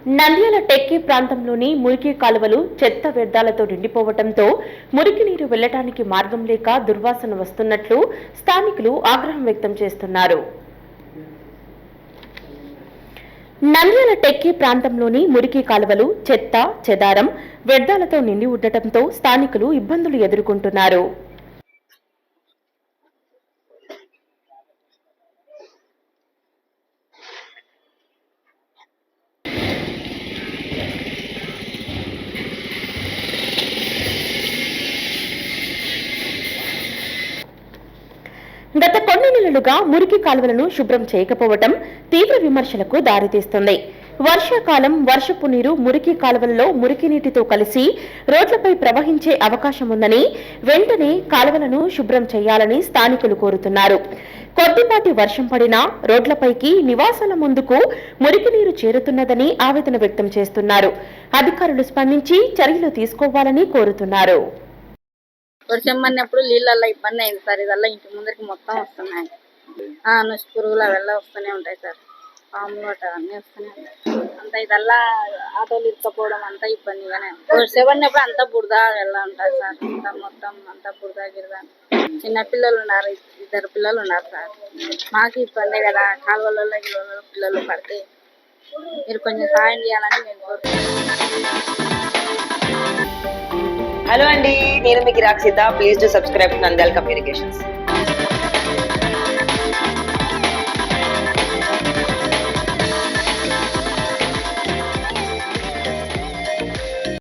Nandyal techie ప్రాంతంలోని మురికి కాలువలు చెత్త వ్యర్థాలతో నిండిపోవడంతో మురికి నీరు వెళ్లడానికి మార్గం లేక దుర్వాసన వస్తున్నట్లు స్థానికులు ఆగ్రహం వ్యక్తం చేస్తున్నారు. నంద్యాల టెక్కీ ప్రాంతంలోని మురికి కాలువలు చెత్త చెదారం వ్యర్థాలతో నిండి ఉండటంతో స్థానికులు ఇబ్బందులు ఎదుర్కొంటున్నారు. గత కొన్ని నెలలుగా మురికి కాలువలను శుభ్రం చేయకపోవడం తీవ్ర విమర్శలకు దారితీస్తుంది. వర్షాకాలం వర్షపు నీరు మురికి కాలువలలో మురికి నీటితో కలిసి రోడ్లపై ప్రవహించే అవకాశం ఉందని వెంటనే కాలువలను శుభ్రం చేయాలని స్థానికులు కోరుతున్నారు. కొద్దిపాటి వర్షం పడినా రోడ్లపైకి నివాసాల ముందుకు మురికి నీరు చేరుతున్నదని ఆవేదన వ్యక్తం చేస్తున్నారు. అధికారులు స్పందించి చర్యలు తీసుకోవాలని కోరుతున్నారు. వర్షం పడినప్పుడు నీళ్ళల్లో ఇబ్బంది అయింది సార్. ఇదల్లా ఇంటి ముందరికి మొత్తం వస్తున్నాయి. నుసి పురుగులు అవెల్లా వస్తూనే ఉంటాయి సార్. పాములు అట్లా అన్నీ వస్తూనే ఉంటాయి. అంతా ఇదల్లా ఆటోలు ఇరుక్కపోవడం అంతా ఇబ్బందిగానే. వర్షం పడినప్పుడు అంతా బురద వెళ్ళా ఉంటుంది సార్. అంతా మొత్తం అంతా బురద గిరద. చిన్న పిల్లలు ఉన్నారు, 2 పిల్లలు ఉన్నారు సార్. మాకు ఇబ్బందే కదా, కాలువలలో పిల్లలు పడితే మీరు కొంచెం సాయం చేయాలని మేము కోరుతున్నాం. హలో అండి, నేను మీ గిరాక్ Seetha. Please do subscribe to Nandyala communications.